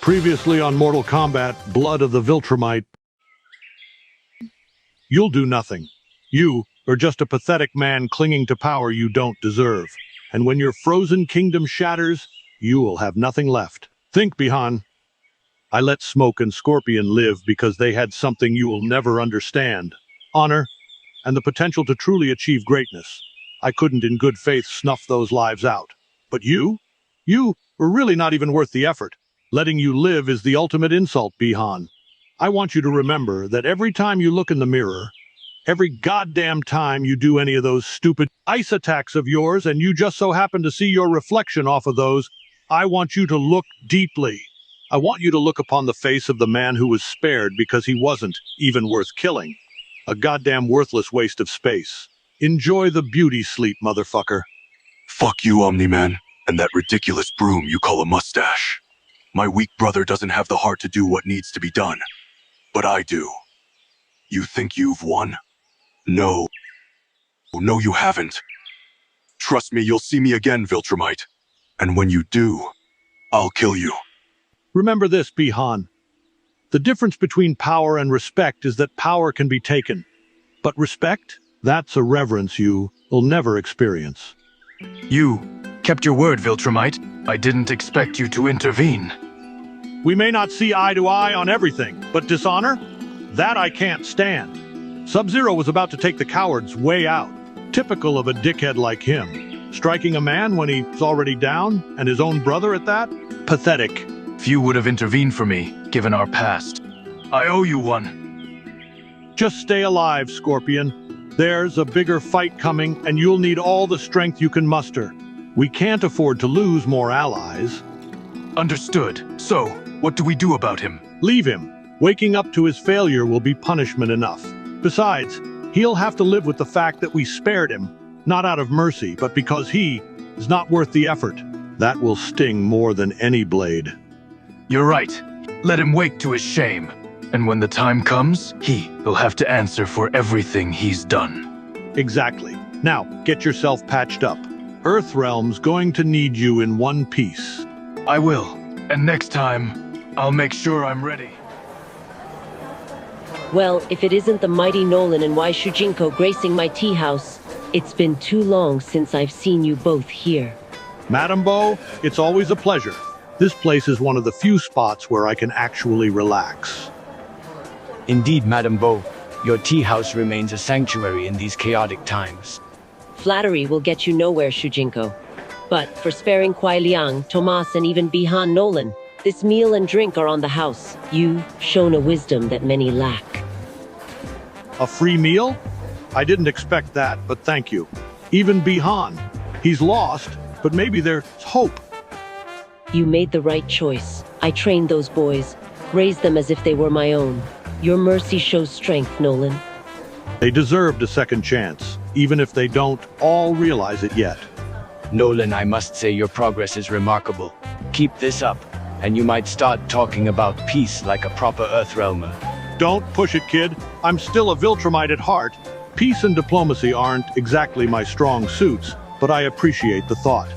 Previously on Mortal Kombat, Blood of the Viltrumite. You'll do nothing. You are just a pathetic man clinging to power you don't deserve. And when your frozen kingdom shatters, you will have nothing left. Think, Bihan. I let Smoke and Scorpion live because they had something you will never understand. Honor, and the potential to truly achieve greatness. I couldn't in good faith snuff those lives out. But you were really not even worth the effort. Letting you live is the ultimate insult, Bihan. I want you to remember that every time you look in the mirror, every goddamn time you do any of those stupid ice attacks of yours and you just so happen to see your reflection off of those, I want you to look deeply. I want you to look upon the face of the man who was spared because he wasn't even worth killing. A goddamn worthless waste of space. Enjoy the beauty sleep, motherfucker. Fuck you, Omni-Man, and that ridiculous broom you call a mustache. My weak brother doesn't have the heart to do what needs to be done. But I do. You think you've won? No. No, you haven't. Trust me, you'll see me again, Viltrumite. And when you do, I'll kill you. Remember this, Bihan. The difference between power and respect is that power can be taken. But respect? That's a reverence you will never experience. You kept your word, Viltrumite. I didn't expect you to intervene. We may not see eye to eye on everything, but dishonor? That I can't stand. Sub-Zero was about to take the coward's way out. Typical of a dickhead like him. Striking a man when he's already down, and his own brother at that? Pathetic. Few would have intervened for me, given our past. I owe you one. Just stay alive, Scorpion. There's a bigger fight coming, and you'll need all the strength you can muster. We can't afford to lose more allies. Understood. So, what do we do about him? Leave him. Waking up to his failure will be punishment enough. Besides, he'll have to live with the fact that we spared him, not out of mercy, but because he is not worth the effort. That will sting more than any blade. You're right. Let him wake to his shame. And when the time comes, he'll have to answer for everything he's done. Exactly. Now, get yourself patched up. Earthrealm's going to need you in one piece. I will. And next time, I'll make sure I'm ready. Well, if it isn't the mighty Nolan and Shujinko gracing my tea house, it's been too long since I've seen you both here. Madam Bo, it's always a pleasure. This place is one of the few spots where I can actually relax. Indeed, Madam Bo, your tea house remains a sanctuary in these chaotic times. Flattery will get you nowhere, Shujinko. But for sparing Kuai Liang, Tomas, and even Bihan Nolan, this meal and drink are on the house. You've shown a wisdom that many lack. A free meal? I didn't expect that, but thank you. Even Bihan. He's lost, but maybe there's hope. You made the right choice. I trained those boys, raised them as if they were my own. Your mercy shows strength, Nolan. They deserved a second chance, even if they don't all realize it yet. Nolan, I must say your progress is remarkable. Keep this up, and you might start talking about peace like a proper Earthrealmer. Don't push it, kid. I'm still a Viltrumite at heart. Peace and diplomacy aren't exactly my strong suits, but I appreciate the thought.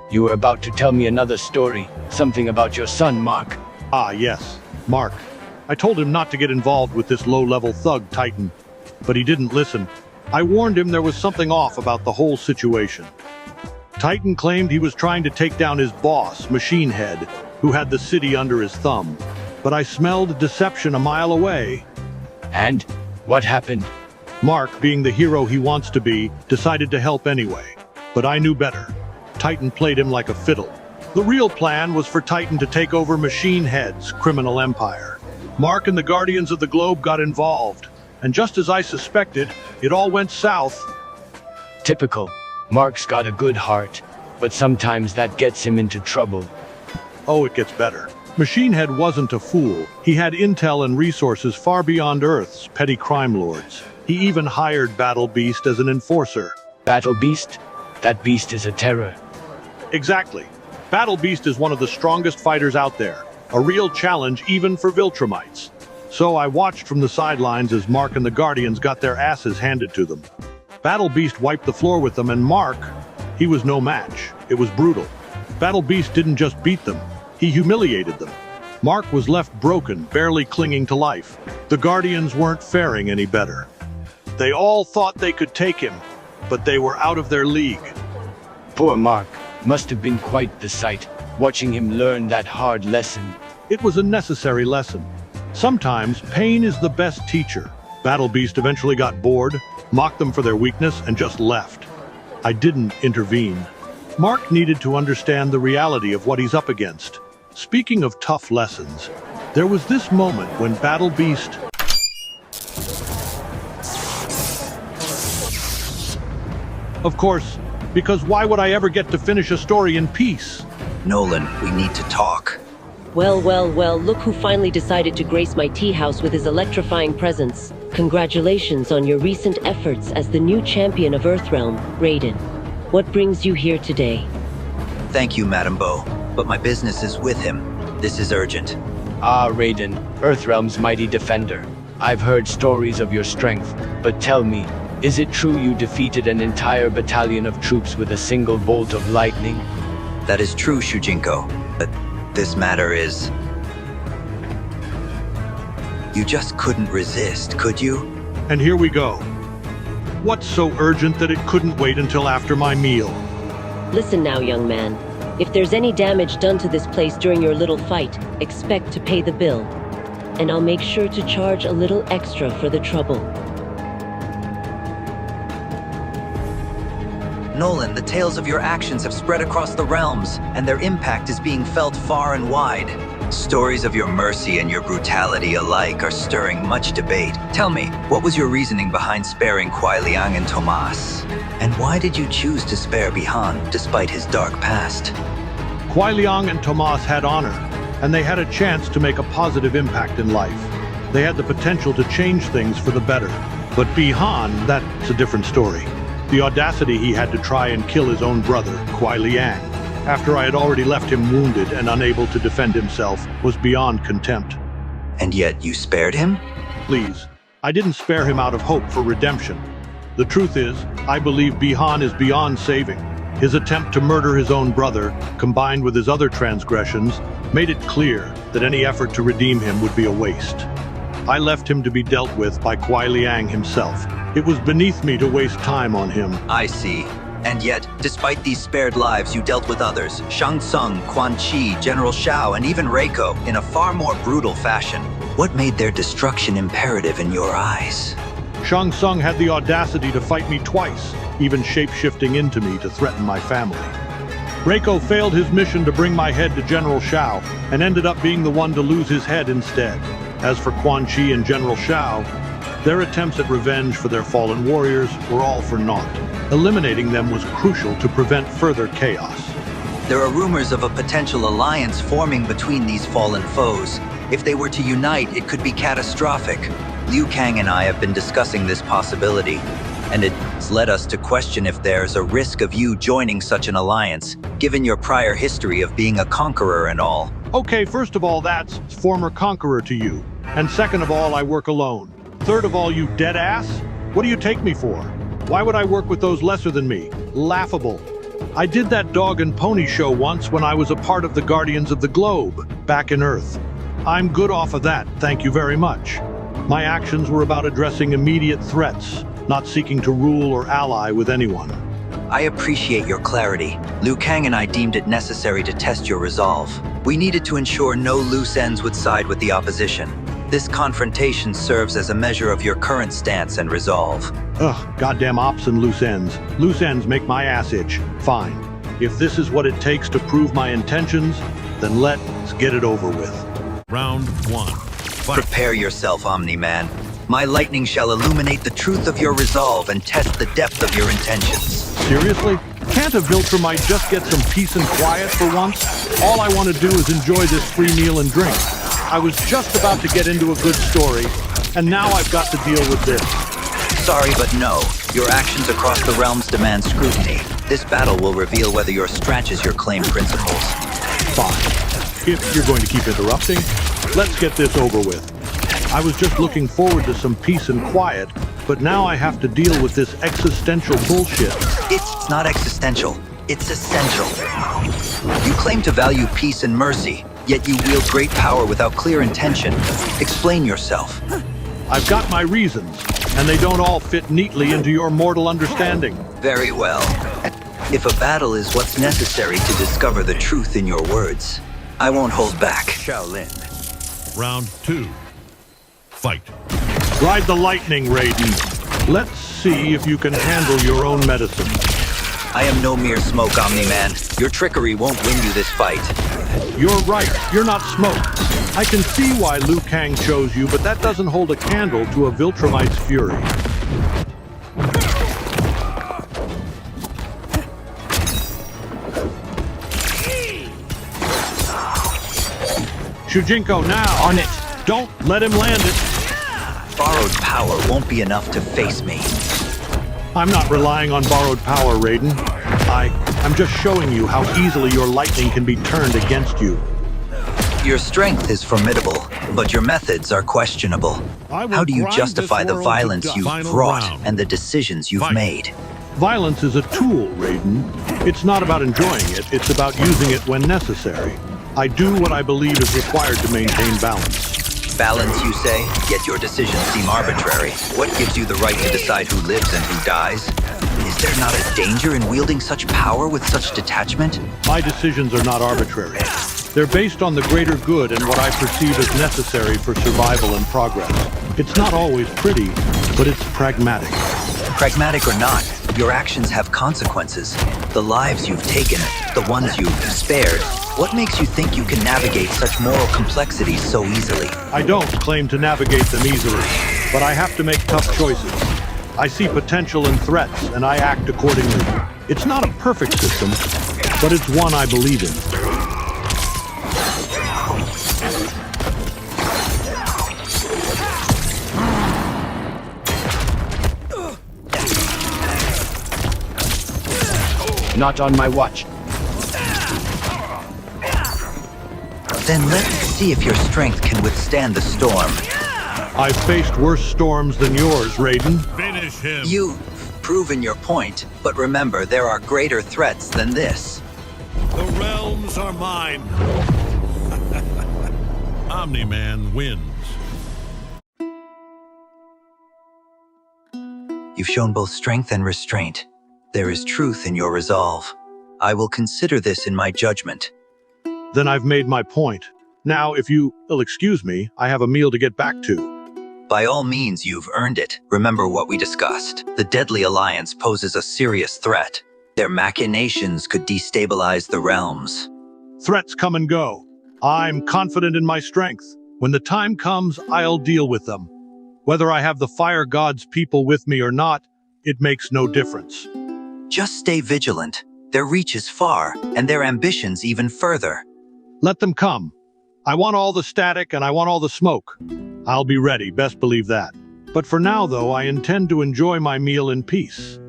You were about to tell me another story, something about your son, Mark. Ah, yes, Mark. I told him not to get involved with this low-level thug Titan, but he didn't listen. I warned him there was something off about the whole situation. Titan claimed he was trying to take down his boss, Machine Head, who had the city under his thumb. But I smelled deception a mile away. And? What happened? Mark, being the hero he wants to be, decided to help anyway. But I knew better. Titan played him like a fiddle. The real plan was for Titan to take over Machine Head's criminal empire. Mark and the Guardians of the Globe got involved. And just as I suspected, it all went south. Typical. Mark's got a good heart, but sometimes that gets him into trouble. Oh, it gets better. Machine Head wasn't a fool. He had intel and resources far beyond Earth's petty crime lords. He even hired Battle Beast as an enforcer. Battle Beast? That beast is a terror. Exactly. Battle Beast is one of the strongest fighters out there. A real challenge even for Viltrumites. So I watched from the sidelines as Mark and the Guardians got their asses handed to them. Battle Beast wiped the floor with them, and Mark, he was no match. It was brutal. Battle Beast didn't just beat them, he humiliated them. Mark was left broken, barely clinging to life. The Guardians weren't faring any better. They all thought they could take him, but they were out of their league. Poor Mark. Must have been quite the sight, watching him learn that hard lesson. It was a necessary lesson. Sometimes pain is the best teacher. Battle Beast eventually got bored, mocked them for their weakness, and just left. I didn't intervene. Mark needed to understand the reality of what he's up against. Speaking of tough lessons, there was this moment when Battle Beast... Of course, because why would I ever get to finish a story in peace? Nolan, we need to talk. Well, well, well, look who finally decided to grace my tea house with his electrifying presence. Congratulations on your recent efforts as the new champion of Earthrealm, Raiden. What brings you here today? Thank you, Madam Bo, but my business is with him. This is urgent. Ah, Raiden, Earthrealm's mighty defender. I've heard stories of your strength, but tell me, is it true you defeated an entire battalion of troops with a single bolt of lightning? That is true, Shujinko, but this matter is... You just couldn't resist, could you? And here we go. What's so urgent that it couldn't wait until after my meal? Listen now, young man. If there's any damage done to this place during your little fight, expect to pay the bill. And I'll make sure to charge a little extra for the trouble. Nolan, the tales of your actions have spread across the realms, and their impact is being felt far and wide. Stories of your mercy and your brutality alike are stirring much debate. Tell me, what was your reasoning behind sparing Kuai Liang and Tomas? And why did you choose to spare Bihan, despite his dark past? Kuai Liang and Tomas had honor, and they had a chance to make a positive impact in life. They had the potential to change things for the better. But Bihan, that's a different story. The audacity he had to try and kill his own brother, Kuai Liang, after I had already left him wounded and unable to defend himself, was beyond contempt. And yet you spared him? Please, I didn't spare him out of hope for redemption. The truth is, I believe Bihan is beyond saving. His attempt to murder his own brother, combined with his other transgressions, made it clear that any effort to redeem him would be a waste. I left him to be dealt with by Kuai Liang himself. It was beneath me to waste time on him. I see. And yet, despite these spared lives, you dealt with others, Shang Tsung, Quan Chi, General Shao, and even Reiko, in a far more brutal fashion. What made their destruction imperative in your eyes? Shang Tsung had the audacity to fight me twice, even shape-shifting into me to threaten my family. Reiko failed his mission to bring my head to General Shao, and ended up being the one to lose his head instead. As for Quan Chi and General Shao, their attempts at revenge for their fallen warriors were all for naught. Eliminating them was crucial to prevent further chaos. There are rumors of a potential alliance forming between these fallen foes. If they were to unite, it could be catastrophic. Liu Kang and I have been discussing this possibility, and it's led us to question if there's a risk of you joining such an alliance, given your prior history of being a conqueror and all. Okay, first of all, that's former conqueror to you. And second of all, I work alone. Third of all, you dead ass? What do you take me for? Why would I work with those lesser than me? Laughable. I did that dog and pony show once when I was a part of the Guardians of the Globe, back in Earth. I'm good off of that, thank you very much. My actions were about addressing immediate threats, not seeking to rule or ally with anyone. I appreciate your clarity. Liu Kang and I deemed it necessary to test your resolve. We needed to ensure no loose ends would side with the opposition. This confrontation serves as a measure of your current stance and resolve. Ugh, goddamn ops and loose ends. Loose ends make my ass itch. Fine. If this is what it takes to prove my intentions, then let's get it over with. Round 1. Fight. Prepare yourself, Omni-Man. My lightning shall illuminate the truth of your resolve and test the depth of your intentions. Seriously? Can't a Viltrumite just get some peace and quiet for once? All I want to do is enjoy this free meal and drink. I was just about to get into a good story, and now I've got to deal with this. Sorry, but no. Your actions across the realms demand scrutiny. This battle will reveal whether your stretches your claimed principles. Fine. If you're going to keep interrupting, let's get this over with. I was just looking forward to some peace and quiet, but now I have to deal with this existential bullshit. It's not existential. It's essential. You claim to value peace and mercy, Yet you wield great power without clear intention. Explain yourself. I've got my reasons, and they don't all fit neatly into your mortal understanding. Very well. If a battle is what's necessary to discover the truth in your words, I won't hold back. Shaolin. Round 2. Fight. Ride the lightning, Raiden. Let's see if you can handle your own medicine. I am no mere smoke, Omni-Man. Your trickery won't win you this fight. You're right, you're not smoke. I can see why Liu Kang chose you, but that doesn't hold a candle to a Viltrumite's fury. Shujinko, now! On it! Don't let him land it! Borrowed power won't be enough to face me. I'm not relying on borrowed power, Raiden. I'm just showing you how easily your lightning can be turned against you. Your strength is formidable, but your methods are questionable. How do you justify the violence you've wrought and the decisions you've made? Violence is a tool, Raiden. It's not about enjoying it, it's about using it when necessary. I do what I believe is required to maintain balance. Balance, you say? Yet your decisions seem arbitrary. What gives you the right to decide who lives and who dies? Is there not a danger in wielding such power with such detachment? My decisions are not arbitrary. They're based on the greater good and what I perceive as necessary for survival and progress. It's not always pretty, but it's pragmatic. Pragmatic or not, your actions have consequences. The lives you've taken, the ones you've spared. What makes you think you can navigate such moral complexities so easily? I don't claim to navigate them easily, but I have to make tough choices. I see potential and threats, and I act accordingly. It's not a perfect system, but it's one I believe in. Not on my watch. Then let's see if your strength can withstand the storm. I've faced worse storms than yours, Raiden. Finish him. You've proven your point, but remember, there are greater threats than this. The realms are mine. Omni-Man wins. You've shown both strength and restraint. There is truth in your resolve. I will consider this in my judgment. Then I've made my point. Now, if you'll excuse me, I have a meal to get back to. By all means, you've earned it. Remember what we discussed. The Deadly Alliance poses a serious threat. Their machinations could destabilize the realms. Threats come and go. I'm confident in my strength. When the time comes, I'll deal with them. Whether I have the Fire God's people with me or not, it makes no difference. Just stay vigilant. Their reach is far, and their ambitions even further. Let them come. I want all the static and I want all the smoke. I'll be ready, best believe that. But for now, though, I intend to enjoy my meal in peace.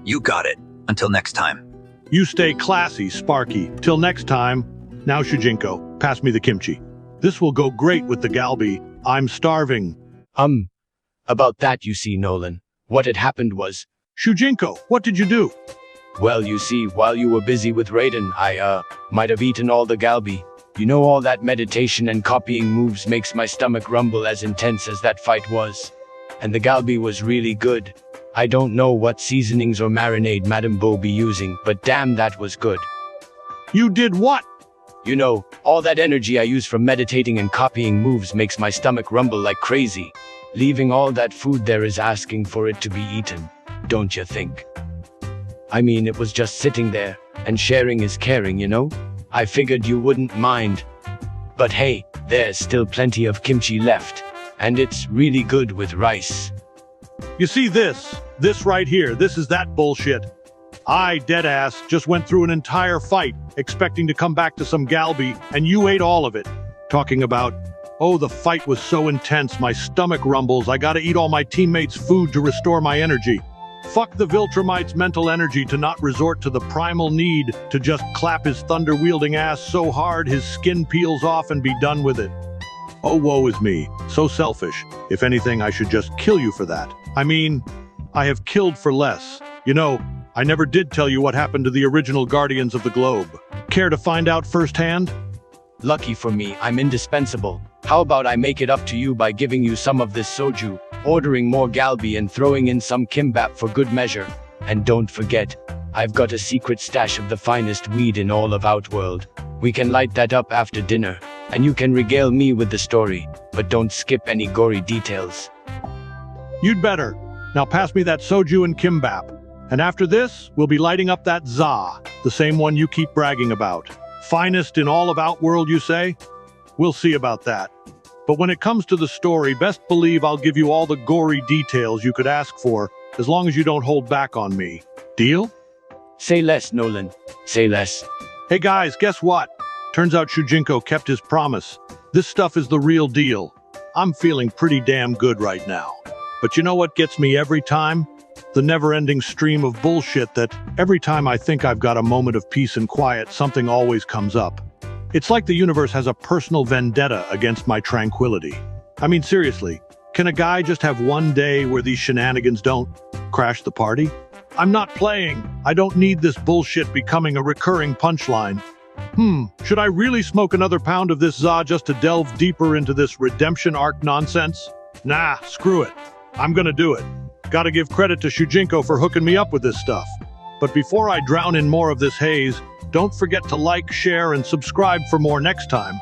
You got it. Until next time. You stay classy, Sparky. Till next time. Now, Shujinko, pass me the kimchi. This will go great with the galbi. I'm starving. About that, you see, Nolan. What had happened was... Shujinko, what did you do? Well, you see, while you were busy with Raiden, I, might have eaten all the galbi. You know, all that meditation and copying moves makes my stomach rumble as intense as that fight was. And the galbi was really good. I don't know what seasonings or marinade Madam Bo be using, but damn, that was good. You did what? You know, all that energy I use from meditating and copying moves makes my stomach rumble like crazy. Leaving all that food there is asking for it to be eaten, don't you think? I mean, it was just sitting there, and sharing is caring, you know? I figured you wouldn't mind. But hey, there's still plenty of kimchi left, and it's really good with rice. You see this right here, this is that bullshit. I, deadass, just went through an entire fight, expecting to come back to some galbi, and you ate all of it. Talking about, oh, the fight was so intense, my stomach rumbles, I gotta eat all my teammates' food to restore my energy. Fuck the Viltrumite's mental energy to not resort to the primal need to just clap his thunder-wielding ass so hard his skin peels off and be done with it. Oh, woe is me. So selfish. If anything, I should just kill you for that. I mean, I have killed for less. You know, I never did tell you what happened to the original Guardians of the Globe. Care to find out firsthand? Lucky for me, I'm indispensable. How about I make it up to you by giving you some of this soju, ordering more galbi and throwing in some kimbap for good measure? And don't forget, I've got a secret stash of the finest weed in all of Outworld. We can light that up after dinner, and you can regale me with the story, but don't skip any gory details. You'd better. Now pass me that soju and kimbap. And after this, we'll be lighting up that za, the same one you keep bragging about. Finest in all of Outworld, you say? We'll see about that. But when it comes to the story, best believe I'll give you all the gory details you could ask for, as long as you don't hold back on me. Deal? Say less, Nolan. Say less. Hey guys, guess what? Turns out Shujinko kept his promise. This stuff is the real deal. I'm feeling pretty damn good right now. But you know what gets me every time? The never-ending stream of bullshit that, every time I think I've got a moment of peace and quiet, something always comes up. It's like the universe has a personal vendetta against my tranquility. I mean, seriously, can a guy just have one day where these shenanigans don't crash the party? I'm not playing. I don't need this bullshit becoming a recurring punchline. Should I really smoke another pound of this za just to delve deeper into this redemption arc nonsense? Nah, screw it. I'm gonna do it. Gotta give credit to Shujinko for hooking me up with this stuff. But before I drown in more of this haze, don't forget to like, share, and subscribe for more next time.